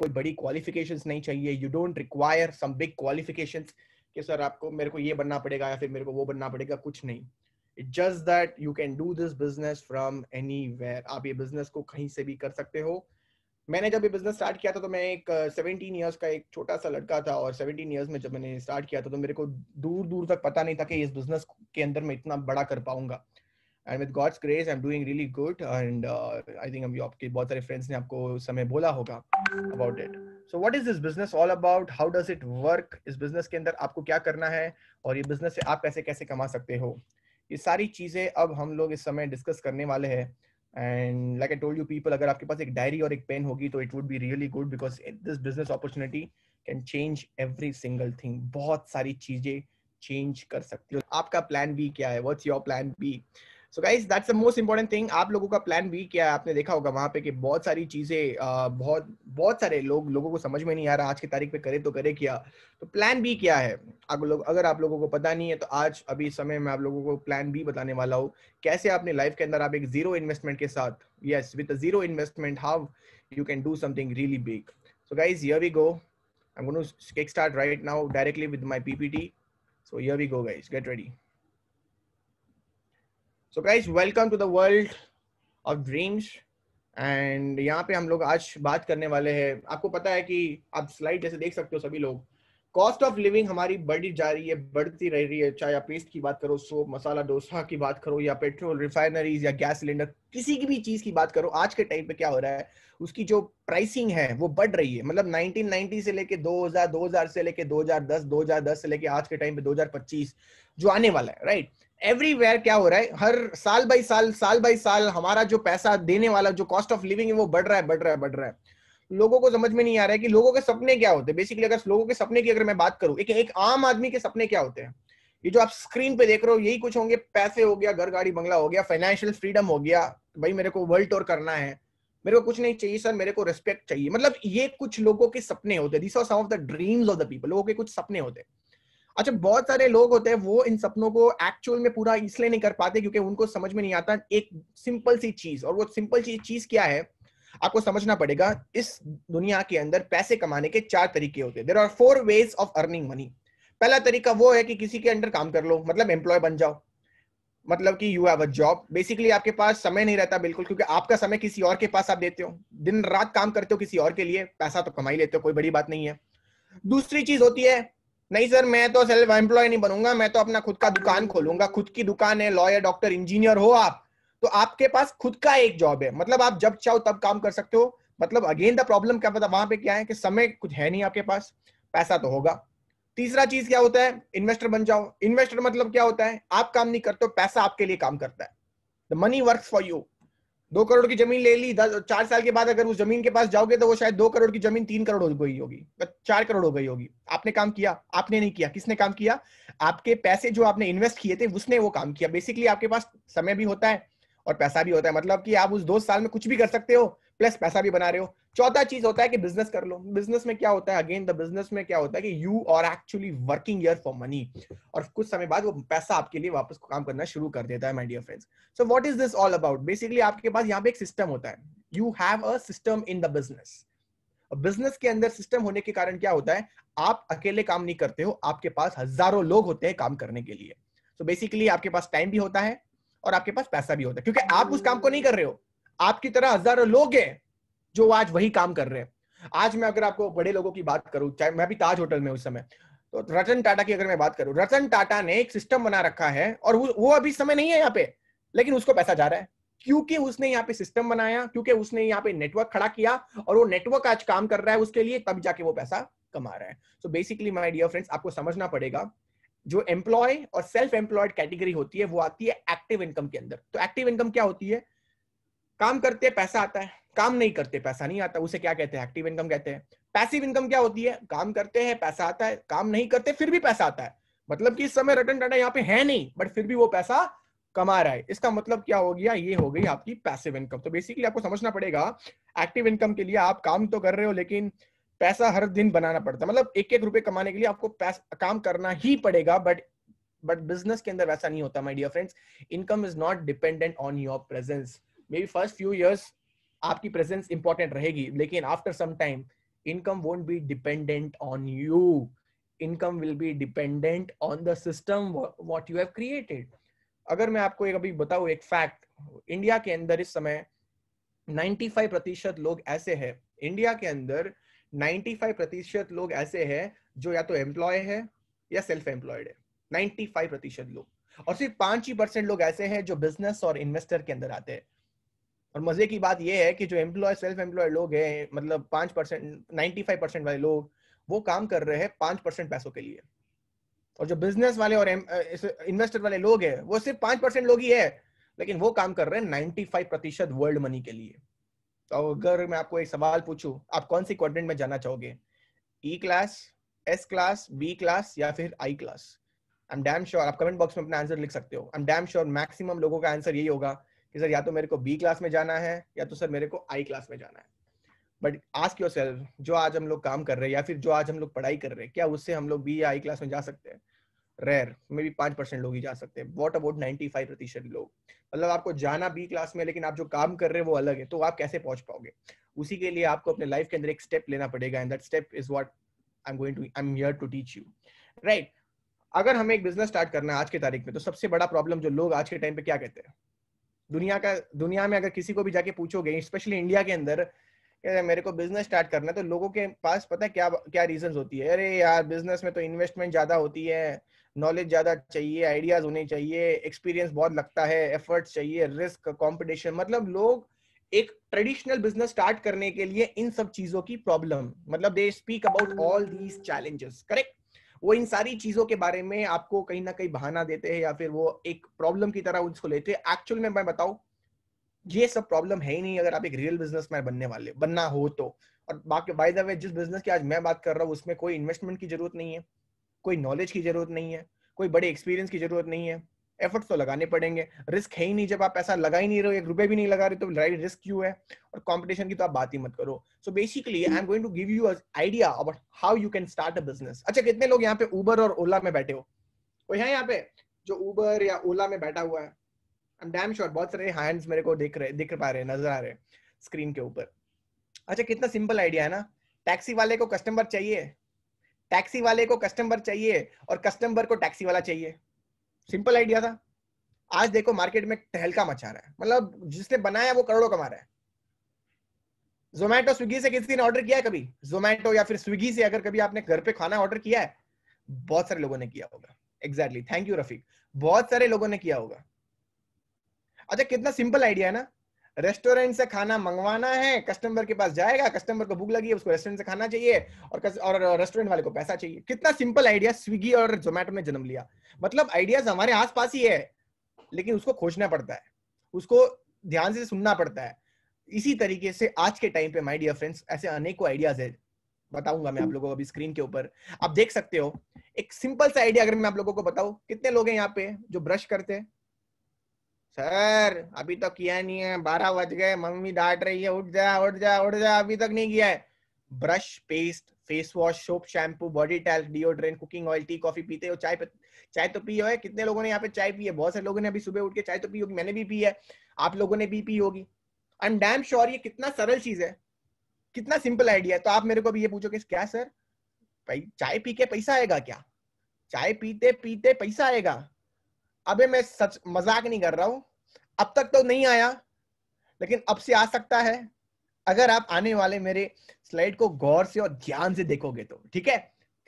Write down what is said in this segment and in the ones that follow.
कोई बड़ी क्वालिफिकेशंस नहीं चाहिए. You don't require some big qualifications कि सर आपको मेरे को ये बनना पड़ेगा या फिर मेरे को वो बनना पड़ेगा. कुछ नहीं. It's just that you can do this business from anywhere. आप ये बिजनेस को कहीं से भी कर सकते हो. मैंने जब ये बिजनेस स्टार्ट किया था तो मैं एक 17 इयर्स का एक छोटा सा लड़का था, और 17 इयर्स में जब मैंने स्टार्ट किया था तो मेरे को दूर दूर तक पता नहीं था कि इस बिजनेस के अंदर मैं इतना बड़ा कर पाऊंगा. And with God's grace I am doing really good. And I think आपके बहुत सारे फ्रेंड्स ने आपको उस समय बोला होगा about it. So what is this business all about, how does it work, इस बिजनेस के अंदर आपको क्या करना है और ये बिजनेस से आप पैसे कैसे कमा सकते हो, ये सारी चीजें अब हम लोग इस समय डिस्कस करने वाले हैं. And like I told you people, अगर आपके पास एक डायरी और एक पेन होगी तो it would be really good, because this business opportunity can change every single thing. बहुत सारी चीजें चेंज कर सकती हो. आपका प्लान बी क्या है? What's your plan B? So guys that's the most important thing. आप लोगों का प्लान बी क्या है? आपने देखा होगा वहां पे कि बहुत सारी चीजें बहुत सारे लोगों को समझ में नहीं आ रहा आज की तारीख पे करे तो करे क्या. तो प्लान बी क्या है? अगर आप लोगों को पता नहीं है तो आज अभी समय में आप लोगों को प्लान बी बताने वाला हूँ. कैसे अपने लाइफ के अंदर आप एक जीरो इन्वेस्टमेंट के साथ, yes with zero investment, how you can do something really big. So guys here we go. I am going to kick start right now directly with my PPT. So here we go guys, get ready. So guys, welcome to the world of dreams. And यहाँ पे हम लोग आज बात करने वाले हैं. आपको पता है कि आप स्लाइड जैसे देख सकते हो सभी लोग, कॉस्ट ऑफ लिविंग हमारी बढ़ी जा रही है, बढ़ती रह रही है. चाहे आप पेस्ट की बात करो, सोप, मसाला डोसा की बात करो, या पेट्रोल, रिफाइनरीज या गैस सिलेंडर, किसी की भी चीज की बात करो, आज के टाइम पे क्या हो रहा है, उसकी जो प्राइसिंग है वो बढ़ रही है. मतलब 1990 से लेके 2000, 2000 से लेके 2010, 2010 से लेके आज के टाइम पे 2025 जो आने वाला है, राइट. एवरीवेयर क्या हो रहा है, हर साल बाई साल हमारा जो पैसा देने वाला जो कॉस्ट ऑफ लिविंग है वो बढ़ रहा है, बढ़ रहा है, बढ़ रहा है. लोगों को समझ में नहीं आ रहा है कि लोगों के सपने क्या होते हैं. बेसिकली अगर लोगों के सपने की अगर मैं बात करूं, एक आम आदमी के सपने क्या होते हैं, ये जो आप स्क्रीन पे देख रहे हो यही कुछ होंगे. पैसे हो गया, घर गाड़ी बंगला हो गया, फाइनेंशियल फ्रीडम हो गया, भाई मेरे को वर्ल्ड टूर करना है, मेरे को कुछ नहीं चाहिए सर, मेरे को रिस्पेक्ट चाहिए. मतलब ये कुछ लोगों के सपने होते हैं. These are some of the dreams of the people. लोगों के कुछ सपने होते हैं. अच्छा, बहुत सारे लोग होते हैं वो इन सपनों को एक्चुअल में पूरा इसलिए नहीं कर पाते क्योंकि उनको समझ में नहीं आता एक सिंपल सी चीज. और वो सिंपल सी चीज क्या है आपको समझना पड़ेगा. इस दुनिया के अंदर पैसे कमाने के 4 तरीके होते हैं. There are 4 ways of earning money. पहला तरीका वो है कि किसी के अंडर काम कर लो, मतलब एम्प्लॉय बन जाओ. मतलब कि you have a job. Basically आपके पास समय नहीं रहता बिल्कुल, क्योंकि आपका समय किसी और के पास आप देते हो, दिन रात काम करते हो किसी और के लिए, पैसा तो कमा ही लेते हो, कोई बड़ी बात नहीं है. दूसरी चीज होती है, नहीं सर मैं तो सेल्फ एम्प्लॉय नहीं बनूंगा, मैं तो अपना खुद का दुकान खोलूंगा. खुद की दुकान है, लॉयर, डॉक्टर, इंजीनियर हो आप, तो आपके पास खुद का एक जॉब है, मतलब आप जब चाहो तब काम कर सकते हो. मतलब अगेन द प्रॉब्लम क्या पता वहां पे क्या है कि समय कुछ है नहीं आपके पास, पैसा तो होगा. तीसरा चीज क्या होता है, इन्वेस्टर बन जाओ. इन्वेस्टर मतलब क्या होता है, आप काम नहीं करते हो, पैसा आपके लिए काम करता है. The money works for you. 2 crore की जमीन ले ली, 4 साल के बाद अगर उस जमीन के पास जाओगे तो वो शायद 2 करोड़ की जमीन 3 करोड़ हो गई होगी, 4 करोड़ हो गई होगी. आपने काम किया? आपने नहीं किया. किसने काम किया? आपके पैसे जो आपने इन्वेस्ट किए थे उसने वो काम किया. बेसिकली आपके पास समय भी होता है और पैसा भी होता है, मतलब कि आप उस 2 साल में कुछ भी कर सकते हो प्लस पैसा भी बना रहे हो. चौथा चीज होता है कि बिजनेस कर लो. बिजनेस में क्या होता है, अगेन द बिजनेस में क्या होता है कि you are actually working here for money, और कुछ समय बाद वो पैसा आपके लिए वापस काम करना शुरू कर देता है. My dear friends, so what is this all about? Basically आपके पास यहाँ पे एक सिस्टम होता है. You have a system in the business. Business के अंदर सिस्टम होने के कारण क्या होता है, आप अकेले काम नहीं करते हो, आपके पास हजारों लोग होते हैं काम करने के लिए. सो बेसिकली आपके पास टाइम भी होता है और आपके पास पैसा भी होता है, क्योंकि आप उस काम को नहीं कर रहे हो, आपकी तरह हजारों लोग हैं जो आज वही काम कर रहे हैं. आज मैं अगर आपको बड़े लोगों की बात करूं, चाहे मैं भी ताज होटल में उस समय, तो रतन टाटा की अगर मैं बात करूं, रतन टाटा ने एक सिस्टम बना रखा है और वो अभी समय नहीं है यहाँ पे, लेकिन उसको पैसा जा रहा है क्योंकि उसने यहाँ पे सिस्टम बनाया, क्योंकि उसने यहाँ पे नेटवर्क खड़ा किया और वो नेटवर्क आज काम कर रहा है उसके लिए, तब जाके वो पैसा कमा रहा है. So basically my dear friends, आपको समझना पड़ेगा जो एम्प्लॉय और सेल्फ एम्प्लॉयड कैटेगरी होती है वो आती है एक्टिव इनकम के अंदर. तो एक्टिव इनकम क्या होती है, काम करते हैं पैसा आता है, काम नहीं करते पैसा नहीं आता, उसे क्या कहते हैं, एक्टिव इनकम कहते हैं. पैसिव इनकम क्या होती है, काम करते हैं पैसा आता है, काम नहीं करते फिर भी पैसा आता है. मतलब कि इस समय रतन टाटा यहाँ पे है नहीं बट फिर भी वो पैसा कमा रहा है. इसका मतलब क्या हो गया, ये हो गई आपकी पैसिव इनकम. तो बेसिकली आपको समझना पड़ेगा, एक्टिव इनकम के लिए आप काम तो कर रहे हो लेकिन पैसा हर दिन बनाना पड़ता है. मतलब एक एक रुपए कमाने के लिए आपको काम करना ही पड़ेगा. बट बिजनेस के अंदर वैसा नहीं होता my dear friends. Income is not dependent on your presence. Maybe first few years आपकी प्रेजेंस इंपॉर्टेंट रहेगी, लेकिन after some time income won't be dependent on you. Income will be dependent on the system what you have created. अगर मैं आपको एक अभी बताऊं एक फैक्ट, इंडिया के अंदर इस समय 95% लोग ऐसे हैं, इंडिया के अंदर 95% लोग ऐसे हैं जो या तो एम्प्लॉय है या सेल्फ एम्प्लॉयड है, 95% लोग, और सिर्फ 5% लोग ऐसे हैं जो बिजनेस और इन्वेस्टर के अंदर आते हैं। और मजे की बात यह है कि जो एम्प्लॉय सेल्फ एम्प्लॉयड लोग हैं, मतलब 5%, 95% वाले लोग, वो काम कर रहे हैं 5% पैसों के लिए, और जो बिजनेस वाले और इन्वेस्टर वाले लोग हैं वो सिर्फ 5% लोग ही है, लेकिन वो काम कर रहे हैं 95% वर्ल्ड मनी के लिए। तो अगर मैं आपको एक सवाल पूछूं, आप कौन सी क्वाड्रेंट में जाना चाहोगे? E class, S class, B class या फिर I class? I am damn sure, आप कमेंट बॉक्स में अपना आंसर लिख सकते हो। I am damn sure maximum लोगों का आंसर यही होगा कि सर या तो मेरे को बी क्लास में जाना है या तो सर मेरे को आई क्लास में जाना है। बट आस्क योरसेल्फ, जो आज हम लोग काम कर रहे हैं या फिर जो आज हम लोग पढ़ाई कर रहे हैं, क्या उससे हम लोग बी या आई क्लास में जा सकते हैं? रेयर, मे बी 5% लोग ही जा सकते हैं। व्हाट अबाउट 95% लोग? मतलब आपको जाना बी क्लास में, लेकिन आप जो काम कर रहे हैं वो अलग है, तो आप कैसे पहुंच पाओगे? उसी के लिए आपको अपने लाइफ के अंदर एक स्टेप लेना पड़ेगा, and that step is what I am here to teach you, right? अगर हमें एक बिजनेस स्टार्ट करना है आज की तारीख में, तो सबसे बड़ा प्रॉब्लम जो लोग आज के टाइम पे क्या कहते हैं, दुनिया में अगर किसी को भी जाके पूछोगे, स्पेशली इंडिया के अंदर, मेरे को बिजनेस स्टार्ट करना है, तो लोगों के पास पता है क्या क्या रीजंस होती है? अरे यार, बिजनेस में तो इन्वेस्टमेंट ज्यादा होती है, नॉलेज ज्यादा चाहिए, आइडियाज होने चाहिए, एक्सपीरियंस बहुत लगता है, एफर्ट्स चाहिए, रिस्क, कंपटीशन। मतलब लोग एक ट्रेडिशनल बिजनेस स्टार्ट करने के लिए इन सब चीजों की प्रॉब्लम, मतलब they speak about all these challenges, correct? वो इन सारी चीजों के बारे में आपको कहीं ना कहीं बहाना देते हैं या फिर वो एक प्रॉब्लम की तरह उसको लेते हैं। एक्चुअल में मैं बताऊं, ये सब प्रॉब्लम है ही नहीं अगर आप एक रियल बिजनेसमैन बनना हो तो। और बाकी बाय द वे, जिस बिजनेस की आज मैं बात कर रहा हूँ उसमें कोई इन्वेस्टमेंट की जरूरत नहीं है, कोई नॉलेज की जरूरत नहीं है, कोई बड़े एक्सपीरियंस की जरूरत नहीं है। एफर्ट्स तो लगाने पड़ेंगे, रिस्क है ही नहीं। जब आप पैसा लगा ही नहीं रहे हो, 1 रुपए भी नहीं लगा रहे, तो रिस्क क्यों है? और कंपटीशन की तो आप बात ही मत करो। So basically I am going to give you a idea about how you can start a business. अच्छा, कितने लोग यहाँ पे उबर और ओला में बैठे हो? कोई है यहाँ पे जो उबर या ओला में बैठा हुआ है? आई एम डैम श्योर बहुत सारे हैंड्स मेरे को दिख पा रहे हैं, नजर आ रहे हैं स्क्रीन के ऊपर। अच्छा, कितना सिंपल आइडिया है ना? टैक्सी वाले को कस्टमर चाहिए, टैक्सी वाले को कस्टमर चाहिए, और कस्टमर को टैक्सी वाला चाहिए। सिंपल आइडिया था। आज देखो मार्केट में तहलका मचा रहा है, मतलब जिसने बनाया वो करोड़ों कमा रहा है। जोमैटो स्विगी से किसी ने ऑर्डर किया है कभी? जोमैटो या फिर स्विगी से अगर कभी आपने घर पे खाना ऑर्डर किया है? बहुत सारे लोगों ने किया होगा। एग्जैक्टली, थैंक यू रफीक, बहुत सारे लोगों ने किया होगा। अच्छा, कितना सिंपल आइडिया है ना? रेस्टोरेंट से खाना मंगवाना है, कस्टमर के पास जाएगा, कस्टमर को भूख लगी है, उसको रेस्टोरेंट से खाना चाहिए, और रेस्टोरेंट वाले को पैसा चाहिए। कितना सिंपल आइडिया स्विगी और जोमेटो ने जन्म लिया। मतलब आइडियाज हमारे आसपास ही है, लेकिन उसको खोजना पड़ता है, उसको ध्यान से सुनना पड़ता है। इसी तरीके से आज के टाइम पे माय डियर फ्रेंड्स, ऐसे अनेकों आइडियाज है, बताऊंगा मैं आप लोगों को अभी स्क्रीन के ऊपर। आप देख सकते हो एक सिंपल सा आइडिया अगर मैं आप लोगों को बताऊं। कितने लोग हैं यहाँ पे जो ब्रश करते हैं? सर अभी तो किया नहीं है, 12 बज गए, मम्मी डांट रही है, उठ जा उठ जा उठ जा, अभी तक नहीं किया है। Brush, paste, face wash, soap, shampoo, body talc, deodorant, cooking oil, T, coffee पीते हो? चाय तो पी है? कितने लोगों ने यहाँ पे चाय पी है? बहुत सारे लोगों ने अभी सुबह उठ के चाय तो पी होगी, मैंने भी पी है, आप लोगों ने भी पी होगी। आई एम डैम श्योर ये कितना सरल चीज है, कितना सिंपल आइडिया है। तो आप मेरे को भी ये पूछोगे क्या सर, भाई चाय पी के पैसा आएगा क्या? चाय पीते पीते पैसा आएगा? अबे मैं सच मजाक नहीं कर रहा हूं। अब तक तो नहीं आया, लेकिन अब से आ सकता है अगर आप आने वाले मेरे स्लाइड को गौर से और ध्यान से देखोगे तो। ठीक है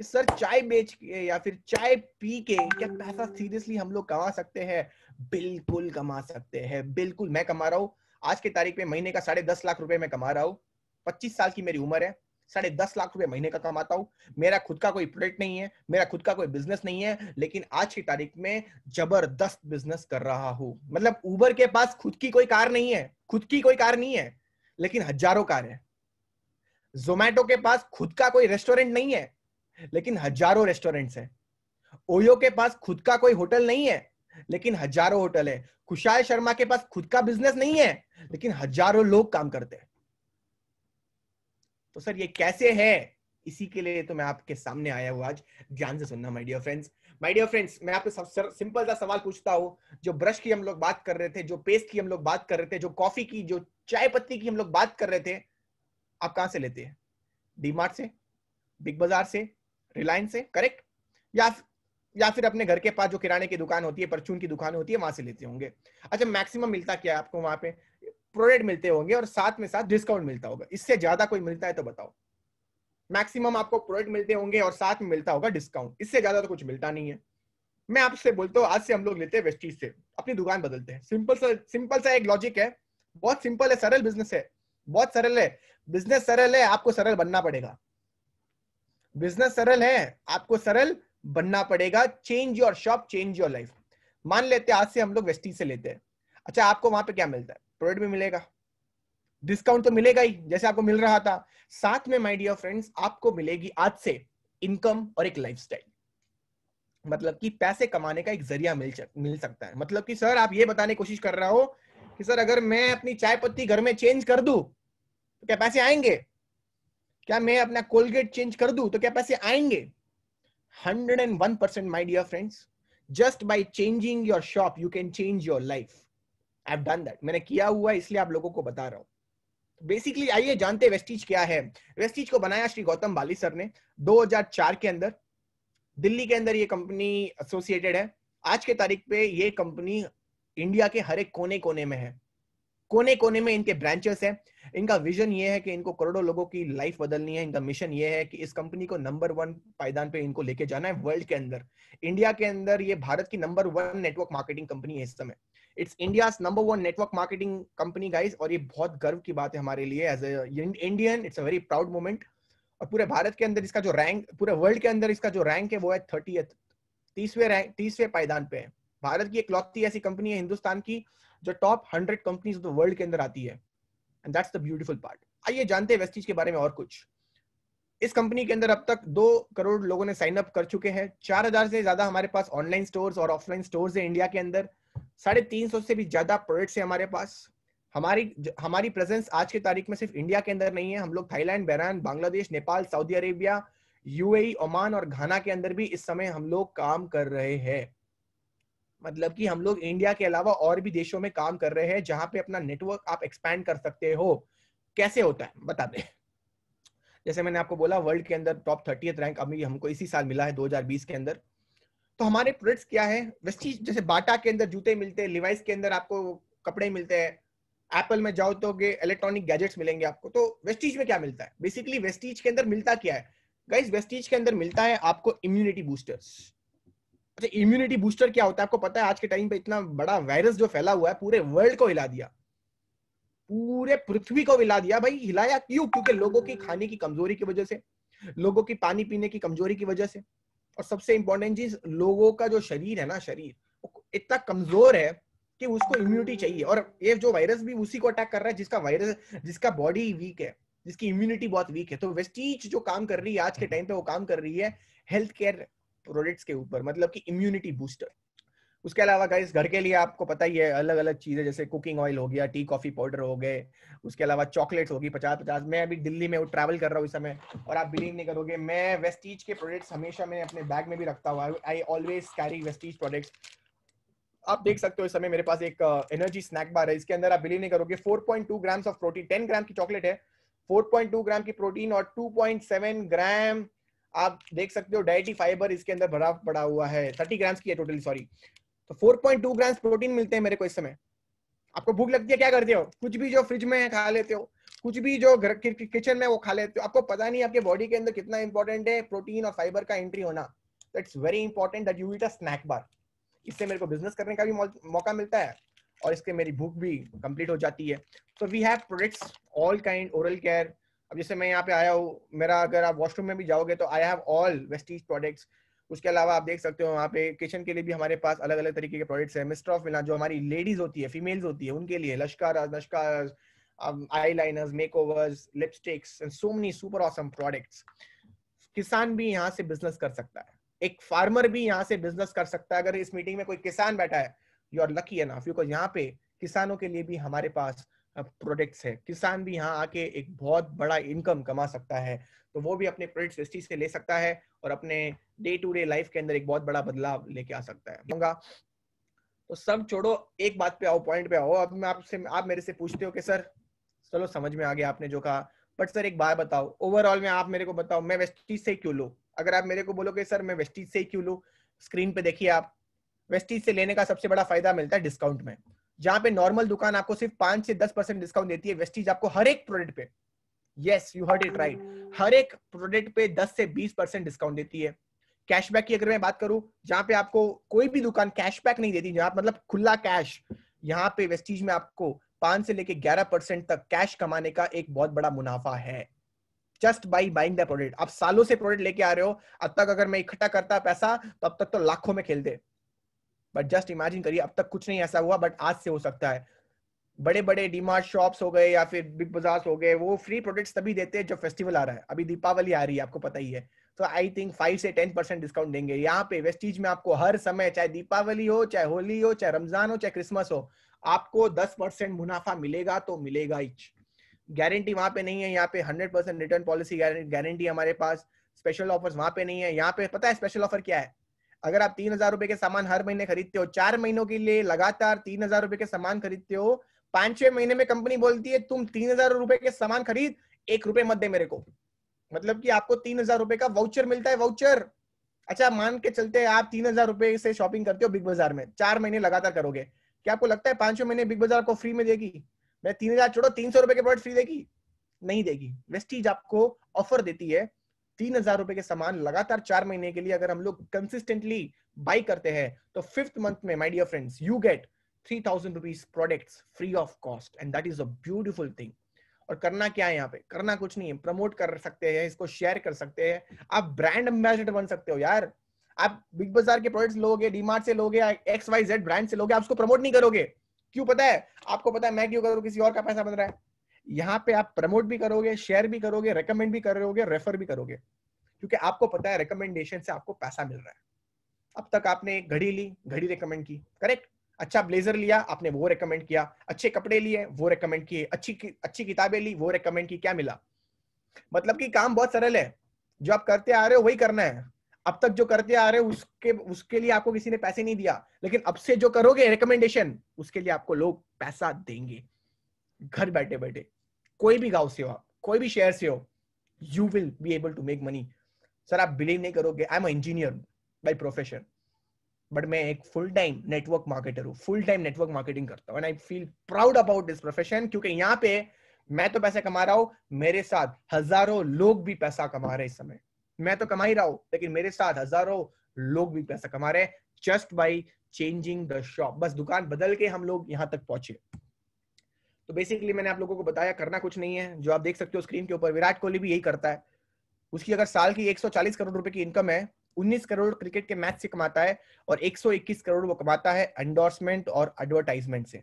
कि सर चाय बेच के या फिर चाय पी के क्या पैसा सीरियसली हम लोग कमा सकते हैं? बिल्कुल कमा सकते हैं, बिल्कुल। मैं कमा रहा हूं आज की तारीख में महीने का 10.5 लाख रुपए मैं कमा रहा हूं। 25 साल की मेरी उम्र है, 10.5 लाख रुपए महीने का कमाता हूं। मेरा खुद का कोई प्रोडक्ट नहीं है, मेरा खुद का कोई बिजनेस नहीं है, लेकिन आज की तारीख में जबरदस्त बिजनेस कर रहा हूं। मतलब उबर के पास खुद की कोई कार नहीं है, खुद की कोई कार नहीं है, लेकिन हजारों कार है। जोमैटो के पास खुद का कोई रेस्टोरेंट नहीं है, लेकिन हजारों रेस्टोरेंट्स हैं। ओयो के पास खुद का कोई होटल नहीं है, लेकिन हजारों होटल है। खुशाल शर्मा के पास खुद का बिजनेस नहीं है, लेकिन हजारों लोग काम करते हैं। तो सर ये कैसे है? इसी के लिए तो मैं आपके सामने आया हूं आज। ध्यान से सुनना my dear friends. My dear friends, मैं आपसे सिंपल सा सवाल पूछता हूं। जो ब्रश की हम लोग बात कर रहे थे, जो पेस्ट की हम लोग बात कर रहे थे, जो कॉफी की, जो चाय पत्ती की हम लोग बात कर रहे थे, आप कहां से लेते हैं? डीमार्ट से, बिग बाजार से, रिलायंस से, करेक्ट? या फिर अपने घर के पास जो किराने की दुकान होती है, परचून की दुकान होती है, वहां से लेते होंगे। अच्छा, मैक्सिमम मिलता क्या है आपको वहां पे? प्रोडक्ट मिलते होंगे और साथ में साथ डिस्काउंट मिलता होगा। इससे ज्यादा कोई मिलता है तो बताओ? मैक्सिमम आपको प्रोडक्ट मिलते होंगे और साथ में मिलता होगा डिस्काउंट, इससे ज्यादा तो कुछ मिलता नहीं है। मैं आपसे बोलता हूँ, आज से हम लोग लेते हैं वेस्टीज से, अपनी दुकान बदलते हैं। सिंपल सा एक लॉजिक है, बहुत सिंपल है, सरल बिजनेस है, बहुत सरल है। बिजनेस सरल है, आपको सरल बनना पड़ेगा। बिजनेस सरल है, आपको सरल बनना पड़ेगा। Change your shop, change your life. मान लेते हैं आज से हम लोग वेस्टीज से लेते हैं। अच्छा, आपको वहां पे क्या मिलता है? प्रोडक्ट भी मिलेगा, डिस्काउंट तो मिलेगा ही जैसे आपको मिल रहा था। साथ में माय डियर फ्रेंड्स, आपको मिलेगी आज से इनकम और एक लाइफस्टाइल। मतलब कि पैसे कमाने का एक जरिया मिल सकता है। मतलब कि सर, आप ये बताने की कोशिश कर रहा हो कि सर, अगर मैं अपनी चाय पत्ती घर में चेंज कर दूं तो क्या पैसे आएंगे? क्या मैं अपना कोलगेट चेंज कर दूं तो क्या पैसे आएंगे? 101% my dear friends, just by changing your shop you can change your life. I've done that. मैंने किया हुआ है, इसलिए आप लोगों को बता रहा हूं। बेसिकली आइए जानते हैं वेस्टीज क्या है। वेस्टीज को बनाया श्री गौतम बाली सर ने 2004 के अंदर। दिल्ली के अंदर ये कंपनी एसोसिएटेड है। आज के तारीख पे ये कंपनी इंडिया के हर एक कोने कोने में है। कोने कोने में इनके ब्रांचेस है। इनका विजन ये है कि इनको करोड़ों लोगों की लाइफ बदलनी है। इनका मिशन ये है कि इस कंपनी को नंबर 1 पायदान पे इनको लेके जाना है वर्ल्ड के अंदर। इंडिया के अंदर ये भारत की नंबर 1 नेटवर्क मार्केटिंग कंपनी है इस समय। It's India's number 1 network marketing company guys, और ये बहुत गर्व की बात है हमारे लिए as a Indian. It's a very proud moment. और पूरे भारत के अंदर इसका जो रैंक, पूरे वर्ल्ड के अंदर इसका जो रैंक है वो है 30वें रैंक, 30वें पायदान पे है। भारत की इकलौती ऐसी कंपनी है हिंदुस्तान की जो top 100 companies of the world के अंदर आती है। And that's the beautiful part. आइए जानते हैं वेस्टीज के बारे में और कुछ। इस कंपनी के अंदर अब तक 2 करोड़ लोगों ने साइन अप कर चुके हैं। 4000 से ज्यादा हमारे पास ऑनलाइन स्टोर्स और ऑफलाइन स्टोर्स है इंडिया के अंदर। 350 से भी ज्यादा प्रोडक्ट्स है हमारे पास। हमारी प्रेजेंस आज की तारीख में सिर्फ इंडिया के अंदर नहीं है। हम लोग Thailand, Bahrain, Bangladesh, Nepal, Saudi Arabia, UAE, Oman और घाना के अंदर भी इस समय हम लोग काम कर रहे हैं। मतलब कि हम लोग इंडिया के अलावा और भी देशों में काम कर रहे हैं जहां पे अपना नेटवर्क आप एक्सपैंड कर सकते हो। कैसे होता है बता दे। जैसे मैंने आपको बोला, वर्ल्ड के अंदर टॉप 30th रैंक अभी हमको इसी साल मिला है 2020 के अंदर। तो हमारे प्रोडक्ट्स क्या है? वेस्टीज, जैसे बाटा के अंदर जूते मिलते हैं, लिवाइस के अंदर आपको कपड़े मिलते हैं, एप्पल में जाओ तो इलेक्ट्रॉनिक गैजेट्स मिलेंगे आपको। तो वेस्टीज में क्या मिलता है? बेसिकली वेस्टीज के अंदर मिलता क्या है गाइस? वेस्टीज के अंदर मिलता है आपको इम्यूनिटी बूस्टर्स। अच्छा, इम्यूनिटी बूस्टर क्या होता है आपको पता है? आज के टाइम पे इतना बड़ा वायरस जो फैला हुआ है, पूरे वर्ल्ड को हिला दिया, पूरे पृथ्वी को हिला दिया। भाई हिलाया क्यों? क्योंकि लोगों की खाने की कमजोरी की वजह से, लोगों की पानी पीने की कमजोरी की वजह से, और सबसे इंपॉर्टेंट चीज, लोगों का जो शरीर है ना, शरीर इतना कमजोर है कि उसको इम्यूनिटी चाहिए। और ये जो वायरस भी उसी को अटैक कर रहा है जिसका बॉडी वीक है, जिसकी इम्यूनिटी बहुत वीक है। तो वेस्टीज जो काम कर रही है आज के टाइम पे, वो काम कर रही है हेल्थ केयर प्रोडक्ट्स के ऊपर, मतलब कि इम्यूनिटी बूस्टर। उसके अलावा गाइस, घर के लिए आपको पता ही है अलग अलग चीजें, जैसे कुकिंग ऑयल हो गया, टी कॉफी पाउडर हो गए, उसके अलावा चॉकलेट्स होगी 50-50। मैं अभी दिल्ली में ट्रैवल कर रहा हूँ इस समय, और आप बिलीव नहीं करोगे, मैं वेस्टीज के प्रोडक्ट्स हमेशा मैं अपने बैग में भी रखता हूँ। I always carry Vestige products. आप देख सकते हो इस समय मेरे पास एक एनर्जी स्नैक बार है। इसके अंदर आप बिलीव नहीं करोगे 4.2 ग्राम्स ऑफ प्रोटीन, 10 ग्राम की चॉकलेट है, 4.2 ग्राम की प्रोटीन और 2.7 ग्राम आप देख सकते हो डाइटरी फाइबर इसके अंदर भरा पड़ा हुआ है। 30 ग्राम्स की है टोटली, सॉरी। तो 4.2 ग्राम्स प्रोटीन मिलते हैं मेरे को इस समय। आपको भूख लगती है, क्या करते हो? कुछ भी जो फ्रिज में खा लेते हो, कुछ भी जो घर किचन में वो खा लेते हो। आपको पता नहीं आपके बॉडी के अंदर कितना इंपॉर्टेंट है प्रोटीन और फाइबर का एंट्री होना। That's very important that you eat a snack bar. इससे मेरे को बिजनेस करने का भी मौका मिलता है और इसके मेरी भूख भी कंप्लीट हो जाती है। तो we have products all kind, oral care. अब जैसे मैं यहाँ पे आया हूँ, मेरा अगर आप वॉशरूम में भी जाओगे तो I have all Vestige products. उसके अलावा आप देख सकते हो वहाँ पे किचन के लिए भी हमारे पास अलग अलग तरीके के प्रोडक्ट्स है। मिस्टर ऑफ मिलान जो हमारी लेडीज होती है, फीमेल्स होती है, उनके लिए लश्काराज, eye liners, makeovers, lipsticks and so many super awesome products. किसान भी यहाँ से बिजनेस कर सकता है, एक फार्मर भी यहाँ से बिजनेस कर सकता है। अगर इस मीटिंग में कोई किसान बैठा है, you are lucky enough, because यहाँ पे किसानों के लिए भी हमारे पास प्रोडक्ट्स है। किसान भी यहाँ आके एक बहुत बड़ा इनकम कमा सकता है, तो वो भी अपने प्रोडक्ट्स वेस्टीज से ले सकता है और अपने डे टू डे लाइफ के अंदर एक बहुत बड़ा बदलाव लेके आ सकता है। तो सब छोड़ो, एक बात पे आओ, पॉइंट पे आओ। अब मैं आपसे, आप मेरे से पूछते हो कि सर चलो समझ में आ गया आपने जो कहा, बट सर एक बात बताओ, ओवरऑल में आप मेरे को बताओ मैं वेस्टीज से क्यों लूं? अगर आप मेरे को बोलोगे सर मैं वेस्टीज से क्यों लूं, स्क्रीन पे देखिए आप, वेस्टीज से लेने का सबसे बड़ा फायदा मिलता है डिस्काउंट में। जहां पे नॉर्मल दुकान आपको सिर्फ 5 से 10% डिस्काउंट देती है, वेस्टीज आपको हर एक प्रोडक्ट पे, yes you heard it right, हर एक प्रोडक्ट पे 10 से 20% डिस्काउंट देती है। कैशबैक की अगर मैं बात करूं, जहां पे आपको कोई भी दुकान कैशबैक नहीं देती, जहां मतलब खुला कैश, यहाँ पे वेस्टीज में आपको 5 से लेके 11% तक कैश कमाने का एक बहुत बड़ा मुनाफा है, just by buying the product. आप सालों से प्रोडक्ट लेके आ रहे हो, अब तक अगर मैं इकट्ठा करता पैसा तो अब तक तो लाखों में खेलते, बट जस्ट इमेजिन करिए अब तक कुछ नहीं ऐसा हुआ, बट आज से हो सकता है। बड़े बड़े डीमार्ट शॉप्स हो गए या फिर बिग बाजार हो गए, वो फ्री प्रोडक्ट्स तभी देते हैं जब फेस्टिवल आ रहा है। अभी दीपावली आ रही है, आपको पता ही है, तो आई थिंक 5 से 10% डिस्काउंट देंगे। यहाँ पे वेस्टीज में आपको हर समय, चाहे दीपावली हो, चाहे होली हो, चाहे रमजान हो, चाहे क्रिसमस हो, आपको 10% मुनाफा मिलेगा तो मिलेगा ही। गारंटी वहां पे नहीं है, यहाँ पे 100% रिटर्न पॉलिसी गारंटी हमारे पास। स्पेशल ऑफर्स वहां पे नहीं है। यहाँ पे पता है स्पेशल ऑफर क्या है? अगर आप 3,000 रुपए के सामान हर महीने खरीदते हो, 4 महीनों के लिए लगातार 3,000 रुपए के सामान खरीदते हो, 5-6 महीने में कंपनी बोलती है तुम 3,000 रुपए के सामान खरीद, 1 रुपए मत दे मेरे को। मतलब कि आपको 3,000 रुपए का वाउचर मिलता है, वाउचर। अच्छा मान के चलते हैं आप 3,000 रुपए से शॉपिंग करते हो बिग बाजार में, 4 महीने लगातार करोगे, क्या आपको लगता है 5 महीने बिग बाजार को फ्री में देगी? मैं 3,000 छोड़ो, 300 रुपए के प्रोडक्ट फ्री देगी? नहीं देगी। वेस्टीज आपको ऑफर देती है 3,000 रुपए के सामान लगातार 4 महीने के लिए, अगर हम लोग कंसिस्टेंटली बाई करते हैं तो 5th मंथ में my dear friends you get 3,000 rupees products free of cost, and that is a beautiful thing. और करना क्या है यहाँ पे? करना कुछ नहीं है, प्रमोट कर सकते हैं, इसको शेयर कर सकते हैं, आप ब्रांड एम्बेसडर बन सकते हो यार। आप बिग बाजार के प्रोडक्ट्स लोगे, डीमार्ट से लोगे, XYZ ब्रांड से लोगे, आप उसको प्रमोट नहीं करोगे। क्यों पता है आपको? पता है मैं क्यों करूँ? किसी और का पैसा बन रहा है। यहाँ पे आप प्रमोट भी करोगे, शेयर भी करोगे, रेकमेंड भी करोगे, रेफर भी करोगे, क्योंकि आपको पता है रिकमेंडेशन से आपको पैसा मिल रहा है। अब तक आपने एक घड़ी ली, घड़ी रिकमेंड की, करेक्ट? अच्छा ब्लेजर लिया आपने, वो रेकमेंड किया, अच्छे कपड़े लिए वो रेकमेंड किए, अच्छी किताबें ली वो रेकमेंड की, क्या मिला? मतलब कि काम बहुत सरल है, जो आप करते आ रहे हो वही करना है। अब तक जो करते आ रहे हो उसके लिए आपको किसी ने पैसे नहीं दिया, लेकिन अब से जो करोगे रिकमेंडेशन, उसके लिए आपको लोग पैसा देंगे, घर बैठे बैठे। कोई भी गांव से हो आप, कोई भी शहर से हो, you will be able to make money. Sir आप बिलीव नहीं करोगे, I am engineer by profession, but मैं एक फुल टाइम नेटवर्क मार्केटर हूँ, फुल टाइम नेटवर्क मार्केटिंग करता हूँ, and I feel proud about this profession, क्योंकि यहाँ पे मैं तो पैसे कमा रहा हूँ, मेरे साथ हजारों लोग भी पैसा कमा रहे हैं इस समय। मैं तो कमा ही रहा हूँ, लेकिन मेरे साथ हजारों लोग भी पैसा कमा रहे हैं, just by changing the shop. बस दुकान बदल के हम लोग यहाँ तक पहुंचे। तो बेसिकली मैंने आप लोगों को बताया, करना कुछ नहीं है, जो आप देख सकते हो स्क्रीन के ऊपर, विराट कोहली भी यही करता है। उसकी अगर साल की 140 करोड़ रुपए की इनकम है, 19 करोड़ क्रिकेट के मैच से कमाता है, और 121 करोड़ वो कमाता है एंडोर्समेंट और एडवर्टाइजमेंट से।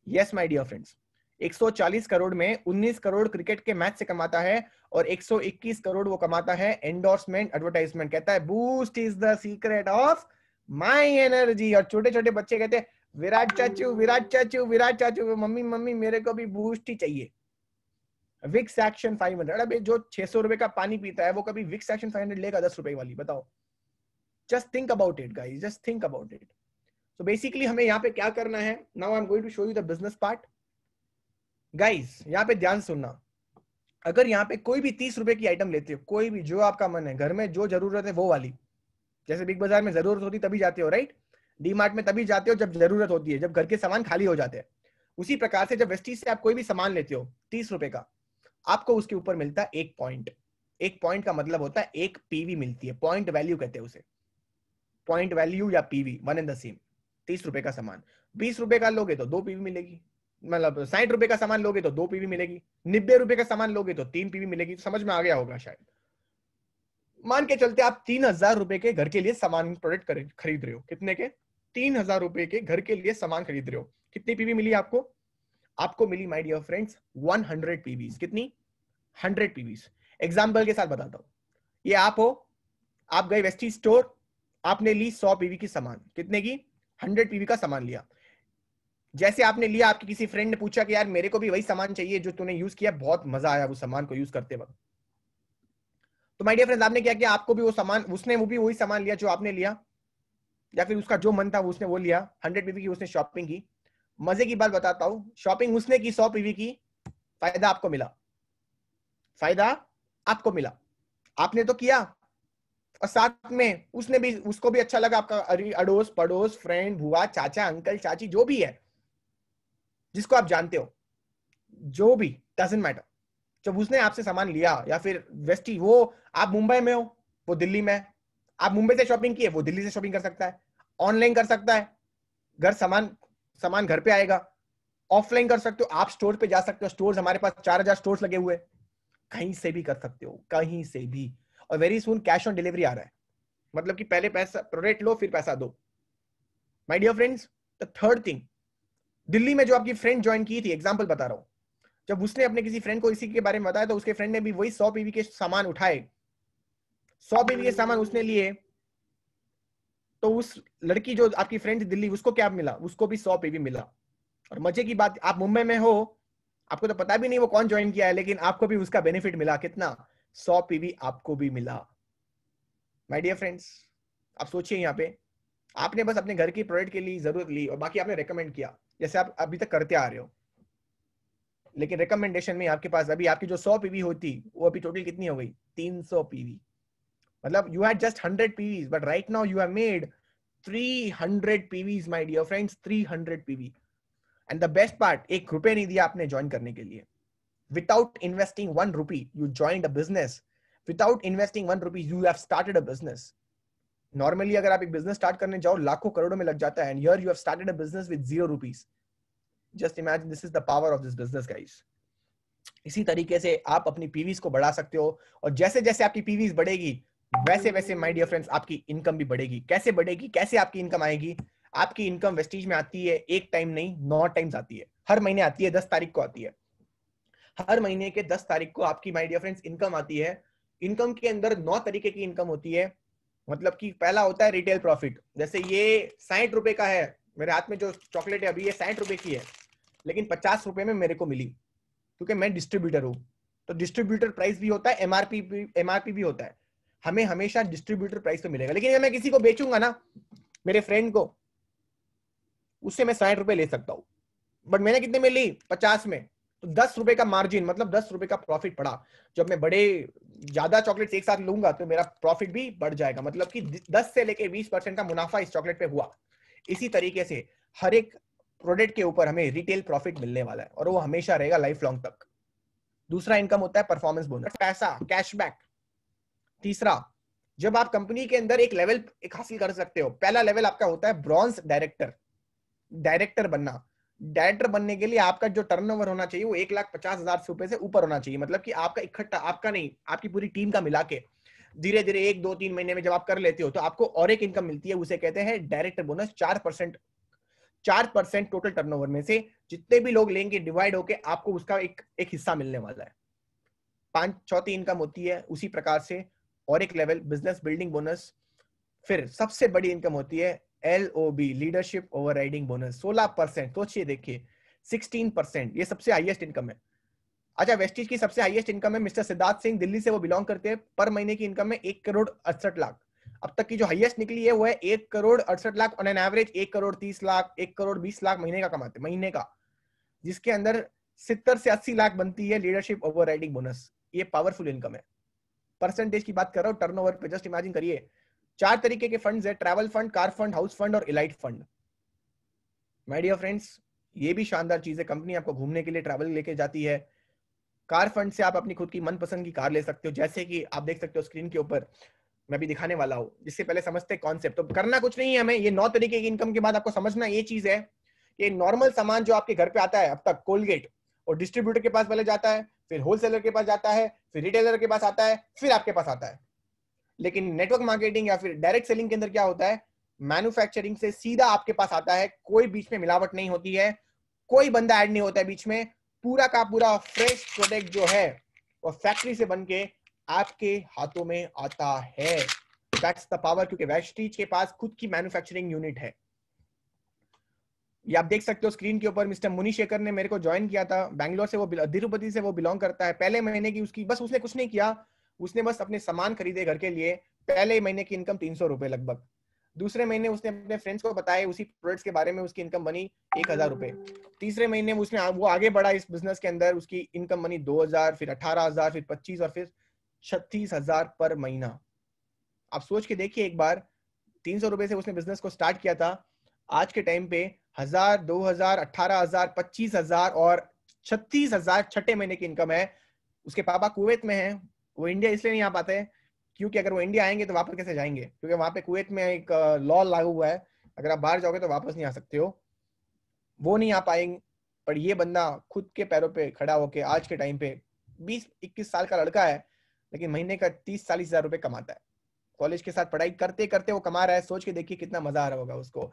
Yes my dear friends, 140 crore में 19 करोड़ क्रिकेट के मैच से कमाता है, और 121 करोड़ वो कमाता है एंडोर्समेंट एडवर्टाइजमेंट। कहता है boost is the secret of my energy. और छोटे छोटे बच्चे कहते हैं विराट चाचू, विराट चाचू, विराट चाचू, मम्मी मम्मी मेरे को भी बूस्ट ही चाहिए। विक्स एक्शन 500, अबे जो 600 रुपए का पानी पीता है वो कभी विक्स एक्शन 500 लेगा 10 रुपए वाली? बताओ। Just think about it guys, just think about it. So basically हमें यहाँ पे क्या करना है, now I am going to show you the business part. Guys यहाँ पे ध्यान सुनना, अगर यहाँ पे कोई भी 30 रुपए की आइटम लेते हो, कोई भी जो आपका मन है, घर में जो जरूरत है वो वाली, जैसे बिग बाजार में जरूरत होती तभी जाते हो, राइट? डीमार्ट में तभी जाते हो जब जरूरत होती है, जब घर के सामान खाली हो जाते हैं। उसी प्रकार से जब वेस्टीज से आप कोई भी सामान लेते हो 30 रुपए का, आपको उसके ऊपर मिलता है 1 पॉइंट। 1 पॉइंट का मतलब होता है 1 पीवी मिलती है, पॉइंट वैल्यू कहते हैं उसे, पॉइंट वैल्यू या PV, one and the same. 30 रुपए का सामान 20 रुपए का लोगे तो 2 पीवी मिलेगी, मतलब 60 रुपए का सामान लोगे तो 2 पीवी मिलेगी, 90 रुपए का सामान लोगे तो 3 पीवी मिलेगी। तो समझ में आ गया होगा शायद। मान के चलते आप 3,000 रुपए के घर के लिए सामान प्रोडक्ट खरीद रहे हो, कितने के? 3,000 रुपए के घर के लिए सामान खरीद रहे हो, कितनी पीवी मिली आपको? आपको मिली माय डियर फ्रेंड्स 100 पीवीज। कितनी? 100 पीवीज। एग्जाम्पल के साथ बताता हूं, ये आप हो, आप गए वेस्टी स्टोर, आपने ली 100 पीवी की सामान, कितने की? 100 पीवी का सामान लिया। जैसे आपने लिया, आपके किसी फ्रेंड ने पूछा कि यार मेरे को भी वही सामान चाहिए जो तूने यूज किया, बहुत मजा आया वो सामान को यूज करते वक्त। तो माय डियर फ्रेंड्स आपने क्या किया, आपको भी वो सामान, उसने वो भी वही सामान लिया जो आपने लिया, या फिर उसका जो मन था वो उसने वो लिया, 100 पीवी की उसने शॉपिंग की। मजे की बात बताता हूं, शॉपिंग उसने की 100 पीवी की, फायदा आपको मिला। फायदा आपको मिला, आपने तो किया, और साथ में उसने भी, उसको भी अच्छा लगा, आपका अड़ोस पड़ोस, फ्रेंड, बुआ, चाचा, अंकल, चाची, जो भी है जिसको आप जानते हो, जो भी, डजंट मैटर, जब उसने आपसे सामान लिया, या फिर वेस्टी, वो आप मुंबई में हो, वो दिल्ली में है, आप मुंबई से शॉपिंग किए, वो दिल्ली से शॉपिंग कर सकता है, ऑनलाइन कर सकता है, घर सामान सामान घर पे आएगा, ऑफलाइन कर सकते हो, आप स्टोर पे जा सकते हो, स्टोर्स हमारे पास 4000 स्टोर्स लगे हुए, कहीं से भी कर सकते हो, कहीं से भी, और very soon cash on delivery आ रहा है, मतलब कि पहले पैसा प्रोडक्ट लो फिर पैसा दो। My dear friends, the third thing, Delhi में जो आपकी फ्रेंड ज्वाइन की थी, एग्जांपल बता रहा हूं, जब उसने अपने किसी फ्रेंड को इसी के बारे में बताया, तो उसके फ्रेंड ने भी वही 100 पीवी के सामान उठाए, 100 पीवी के सामान उसने लिए, तो उस लड़की जो आपकी फ्रेंड थी दिल्ली, उसको क्या मिला, उसको भी 100 पीवी मिला। और मजे की बात, आप मुंबई में हो, आपको तो पता भी नहीं वो कौन ज्वाइन किया है, लेकिन आपको भी उसका बेनिफिट मिला, कितना, 100 पीवी आपको भी मिला। माय डियर फ्रेंड्स, आप सोचिए, यहाँ पे आपने बस अपने घर की प्रोडक्ट के लिए जरूरत ली, और बाकी आपने रेकमेंड किया, जैसे आप अभी तक करते आ रहे हो, लेकिन रिकमेंडेशन में आपके पास अभी आपकी जो 100 पीवी होती, वो अभी टोटल कितनी हो गई, 300 पीवी, मतलब you had just 100 PVs, but right now you have made 300 PVs my dear friends, 300 PV. And the best part, एक रुपए नहीं दिया आपने ज्वाइन करने के लिए, without investing 1 rupee you joined a business, without investing 1 rupee you have started a business. Normally अगर आप एक बिजनेस स्टार्ट करने जाओ, लाखों करोड़ों में लग जाता है, and here you have started a business with 0 rupees. Just imagine, this is the power of this business guys. इसी तरीके से आप अपनी पीवीज को बढ़ा सकते हो, और जैसे जैसे आपकी पीवीज बढ़ेगी, वैसे वैसे माय डियर फ्रेंड्स आपकी इनकम भी बढ़ेगी। कैसे बढ़ेगी, कैसे आपकी इनकम आएगी? आपकी इनकम वेस्टीज में आती है, एक टाइम नहीं 9 टाइम्स आती है, हर महीने आती है, 10 तारीख को आती है, हर महीने के 10 तारीख को आपकी माय डियर फ्रेंड्स इनकम आती है। इनकम के अंदर 9 तरीके की इनकम होती है, मतलब कि पहला होता है रिटेल प्रॉफिट। जैसे ये 60 रुपए का है, मेरे हाथ में जो चॉकलेट है अभी, ये 60 रुपए की है, लेकिन 50 रुपए में मेरे को मिली, क्योंकि मैं डिस्ट्रीब्यूटर हूं। तो डिस्ट्रीब्यूटर प्राइस भी होता है, एमआरपी भी होता है, हमें हमेशा डिस्ट्रीब्यूटर प्राइस पे मिलेगा। लेकिन अगर मैं किसी को बेचूंगा ना, मेरे फ्रेंड को, उससे मैं 60 रुपए ले सकता हूं, बट मैंने कितने में ली, 50 में, तो 10 रुपए का मार्जिन, मतलब 10 रुपए का प्रॉफिट पड़ा। जब मैं बड़े ज्यादा चॉकलेट्स एक साथ लूंगा, तो मेरा प्रॉफिट भी बढ़ जाएगा, मतलब कि 10 से लेके 20% का मुनाफा इस चॉकलेट पे हुआ। इसी तरीके से हर एक प्रोडक्ट के ऊपर हमें रिटेल प्रॉफिट मिलने वाला है, और वो हमेशा रहेगा, लाइफ लॉन्ग तक। दूसरा इनकम होता है परफॉर्मेंस बोनस, पैसा, कैशबैक। तीसरा, जब आप कंपनी के अंदर एक लेवल एक हासिल कर सकते हो, पहला लेवल आपका होता है ब्रॉन्ज डायरेक्टर, डायरेक्टर बनना। डायरेक्टर बनने के लिए आपका जो टर्नओवर होना चाहिए वो 1,50,000 रुपए से ऊपर होना चाहिए, मतलब कि आपका इकट्ठा, आपका नहीं, आपकी पूरी टीम का मिला के धीरे धीरे 1 2 3 महीने में जब आप कर लेते हो, तो आपको और एक इनकम मिलती है, उसे कहते हैं डायरेक्टर बोनस। 4% टोटल टर्नओवर में से जितने भी लोग लेंगे, डिवाइड होके आपको उसका एक हिस्सा मिलने वाला है। चौथी इनकम होती है उसी प्रकार से, और एक लेवल बिजनेस बिल्डिंग बोनस। फिर सबसे बड़ी इनकम होती है LOB, लीडरशिप ओवरराइडिंग बोनस, 16%। सोचिए देखिए, 16%, ये सबसे हाईएस्ट इनकम है। अच्छा, वेस्टीज की सबसे हाईएस्ट इनकम है मिस्टर सिद्धार्थ सिंह, दिल्ली से वो बिलोंग करते हैं। पर महीने की इनकम है 1,68,00,000। अब तक की जो हाईएस्ट निकली है वो है 1,68,00,000 ऑन एन एवरेज, 1,30,00,000, 1,20,00,000 महीने का कमाते, महीने का, जिसके अंदर 70 से 80 लाख बनती है लीडरशिप ओवरराइडिंग बोनस। ये पावरफुल इनकम है। परसेंटेज की बात कर रहा हूं, टर्नओवर पे, जस्ट इमेजिन करिए। 4 तरीके के फंड्स है, travel fund, car fund, house fund और elite fund. My dear friends, ये भी शानदार चीज है, कंपनी आपको घूमने के लिए ट्रैवल लेके जाती है। कार फंड से आप अपनी खुद की मनपसंद की कार ले सकते हो, जैसे कि आप देख सकते हो स्क्रीन के ऊपर, मैं भी दिखाने वाला हूं। जिससे पहले समझते कॉन्सेप्ट, तो करना कुछ नहीं है हमें, ये 9 तरीके की इनकम के बाद आपको समझना ये चीज है कि नॉर्मल सामान जो आपके घर पे आता है अब तक, कोलगेट, और डिस्ट्रीब्यूटर के पास पहले जाता है, फिर होलसेलर के पास जाता है, फिर रिटेलर के पास आता है, फिर आपके पास आता है। लेकिन नेटवर्क मार्केटिंग या फिर डायरेक्ट सेलिंग के अंदर क्या होता है, मैन्युफैक्चरिंग से सीधा आपके पास आता है, कोई बीच में मिलावट नहीं होती है, कोई बंदा ऐड नहीं होता है बीच में, पूरा का पूरा फ्रेश प्रोडक्ट जो है वो फैक्ट्री से बन के आपके हाथों में आता है। दैट्स द पावर, क्योंकि वेस्टीज के पास खुद की मैन्युफैक्चरिंग यूनिट है। ये आप देख सकते हो स्क्रीन के ऊपर, मिस्टर मुनी शेखर ने मेरे को ज्वाइन किया था, बैंगलोर से, वो तिरुपति से वो बिलोंग करता है। पहले महीने की उसकी, बस उसने कुछ नहीं किया, उसने बस अपने सामान खरीदे घर के लिए, पहले महीने की इनकम 300 रुपए लगभग। दूसरे महीने उसने अपने फ्रेंड्स को बताया, उसी प्रोडक्ट्स के बारे में उसकी इनकम बनी 1000 रुपए। तीसरे महीने में उसने वो आगे बढ़ा इस बिजनेस के अंदर, उसकी इनकम बनी 2000, फिर 18000, फिर 25 और फिर 36000 पर महीना। आप सोच के देखिए एक बार, 300 रुपए से उसने बिजनेस को स्टार्ट किया था, आज के टाइम पे 1000, 2000, 18000, 25000 और 36000 छठे महीने की इनकम है। उसके पापा कुवैत में हैं, वो इंडिया इसलिए नहीं आ पाते क्योंकि अगर वो इंडिया आएंगे तो वापस कैसे जाएंगे, क्योंकि वहां पे कुवैत में एक लॉ लागू हुआ है, अगर आप बाहर जाओगे तो वापस नहीं आ सकते हो, वो नहीं आ पाएंगे। पर ये बंदा खुद के पैरों पे खड़ा होके आज के टाइम पे 20-21 साल का लड़का है, लेकिन महीने का 30-40 हजार रुपए कमाता है। कॉलेज के साथ पढ़ाई करते करते वो कमा रहा है, सोच के देखिए कितना मजा आ रहा होगा उसको।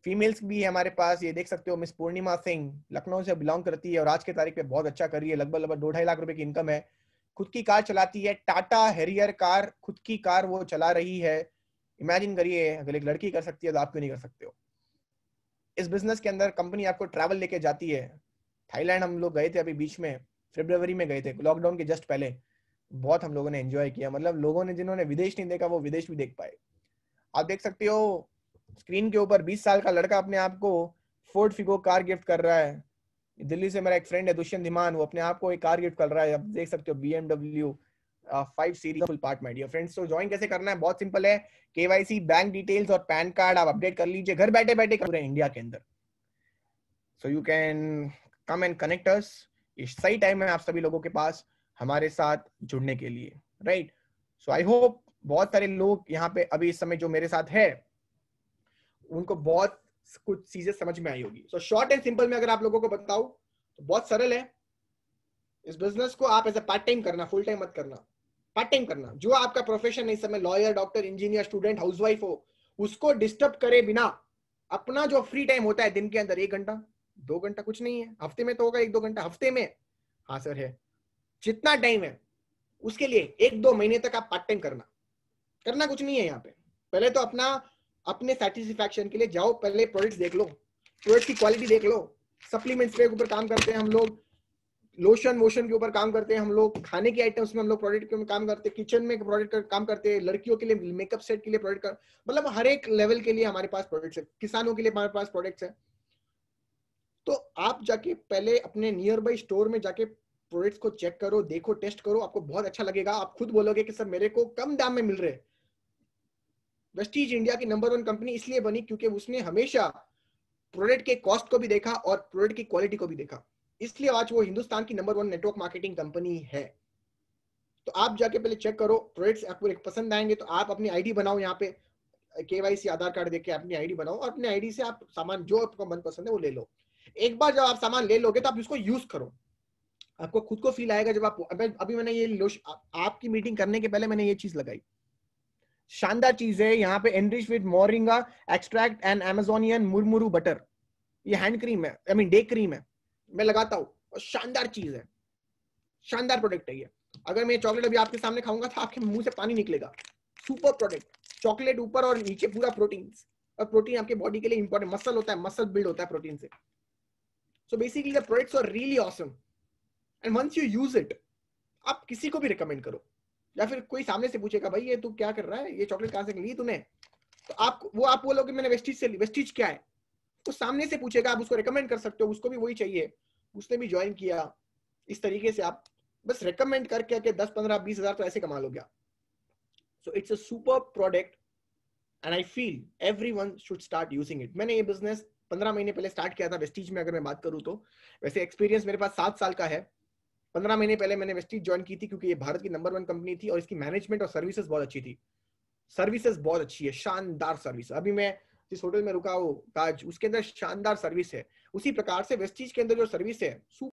फीमेल्स भी है हमारे पास, ये देख सकते हो, मिस पूर्णिमा सिंह लखनऊ से बिलोंग करती है और आज के तारीख पे बहुत अच्छा कर रही है, लगभग 2-2.5 लाख रुपए की इनकम है। खुद की कार चलाती है, टाटा हैरियर कार, खुद की कार वो चला रही है। इमेजिन करिए अगर एक लड़की कर सकती है तो आप क्यों नहीं कर सकते हो। इस बिजनेस के अंदर कंपनी आपको ट्रैवल लेके जाती है। थाईलैंड हम लोग गए थे अभी बीच में, फरवरी में गए थे, लॉकडाउन के जस्ट पहले। बहुत हम लोगों ने एंजॉय किया, मतलब लोगों ने जिन्होंने विदेश नहीं देखा वो विदेश भी देख पाए। आप देख सकते हो स्क्रीन के ऊपर 20 साल का लड़का अपने आप को फोर्ड फिगो कार गिफ्ट कर रहा है। दिल्ली से मेरा एक फ्रेंड है दुष्यंत धीमान, वो अपने आप को एक कार गिफ्ट कर रहा है। आप देख सकते हो BMW 5 series full part my dear friends. तो ज्वाइन कैसे करना है, बहुत सिंपल है। KYC, बैंक डिटेल्स और पैन कार्ड आप अपडेट कर लीजिए घर बैठे बैठे पूरे इंडिया के अंदर। So you can come and connect us. ये सही टाइम है आप सभी लोगों के पास हमारे साथ जुड़ने के लिए, राइट। सो आई होप बहुत सारे लोग यहाँ पे अभी इस समय जो मेरे साथ है उनको बहुत कुछ चीजें समझ में आई होगी। सो शॉर्ट एंड सिंपल में अगर आप लोगों को बताऊं तो बहुत सरल है। इस बिजनेस को आप एज अ पार्ट टाइम करना, फुल टाइम मत करना, पार्ट टाइम करना। जो आपका प्रोफेशन है इस समय, lawyer, doctor, engineer, student, housewife हो, उसको डिस्टर्ब करे बिना अपना जो फ्री टाइम होता है दिन के अंदर 1 घंटा 2 घंटा, कुछ नहीं है, हफ्ते में तो होगा 1-2 घंटा हफ्ते में, हाँ सर है, जितना टाइम है उसके लिए 1-2 महीने तक आप पार्ट टाइम करना। करना कुछ नहीं है यहाँ पे। पहले तो अपने सेटिस्फैक्शन के लिए जाओ, पहले प्रोडक्ट्स देख लो, प्रोडक्ट की क्वालिटी देख लो। सप्लीमेंट्स के ऊपर काम करते हैं हम लोग, लोशन वोशन के ऊपर काम करते हैं हम लोग, खाने के आइटम्स में हम लोग प्रोडक्ट के काम करते हैं, किचन में प्रोडक्ट का काम करते हैं, लड़कियों के लिए मेकअप सेट के लिए प्रोडक्ट का, मतलब हर एक लेवल के लिए हमारे पास प्रोडक्ट्स है, किसानों के लिए हमारे पास प्रोडक्ट्स है। तो आप जाके पहले अपने नियर बाई स्टोर में जाके प्रोडक्ट्स को चेक करो, देखो, टेस्ट करो, आपको बहुत अच्छा लगेगा। आप खुद बोलोगे कि सर मेरे को कम दाम में मिल रहे। वेस्टीज इंडिया की नंबर 1 कंपनी इसलिए बनी क्योंकि उसने हमेशा प्रोडक्ट के कॉस्ट को भी देखा और प्रोडक्ट की क्वालिटी को भी देखा, इसलिए आज वो हिंदुस्तान की नंबर 1 नेटवर्क मार्केटिंग कंपनी है। तो आप जाके पहले चेक करो, प्रोडक्ट्स आपको पसंद आएंगे तो आप अपनी आईडी बनाओ, यहाँ पे KYC आधार कार्ड देके अपनी आईडी बनाओ और अपनी आईडी से आप सामान जो आपको मन पसंद है वो ले लो। एक बार जब आप सामान ले लोगे तो आप इसको यूज करो, आपको खुद को फील आएगा। जब आप अभी मैंने ये आपकी मीटिंग करने के पहले मैंने ये चीज लगाई, शानदार चीज है। यहाँ पे enrich with moringa extract and Amazonian murumuru butter, ये हैंड क्रीम है, आई मीन डे क्रीम है, मैं लगाता हूँ और शानदार चीज है, शानदार प्रोडक्ट है ये। अगर मैं चॉकलेट अभी आपके सामने खाऊंगा तो आपके मुंह से पानी निकलेगा। सुपर प्रोडक्ट, चॉकलेट ऊपर और नीचे पूरा प्रोटीन, और प्रोटीन आपके बॉडी के लिए इंपॉर्टेंट, मसल होता है, मसल बिल्ड होता है प्रोटीन से। So basically the products are really awesome and once you use it, आप किसी को भी रिकमेंड करो, या फिर कोई सामने से पूछेगा भाई ये तू क्या कर रहा है, ये चॉकलेट कहां से ली तूने, तो आप बोलोगे मैंने वेस्टीज से ली। वेस्टीज क्या है, तो सामने से पूछेगा, आप उसको रिकमेंड कर सकते हो, उसको भी वही चाहिए, उसने भी ज्वाइन किया। इस तरीके से आप बस रिकमेंड करके 10, 15, 20 हजार तो ऐसे कमा लो क्या। So it's a super product and I feel everyone should start using it. मैंने ये बिजनेस 15 महीने पहले स्टार्ट किया था वेस्टीज में, अगर मैं बात करूं तो वैसे एक्सपीरियंस मेरे पास 7 साल का है। 15 महीने पहले मैंने वेस्टीज ज्वाइन की थी क्योंकि ये भारत की नंबर 1 कंपनी थी और इसकी मैनेजमेंट और सर्विसेज बहुत अच्छी थी। सर्विसेज बहुत अच्छी है, शानदार सर्विस। अभी मैं जिस होटल में रुका हूँ ताज, उसके अंदर शानदार सर्विस है। उसी प्रकार से वेस्टीज के अंदर जो सर्विस है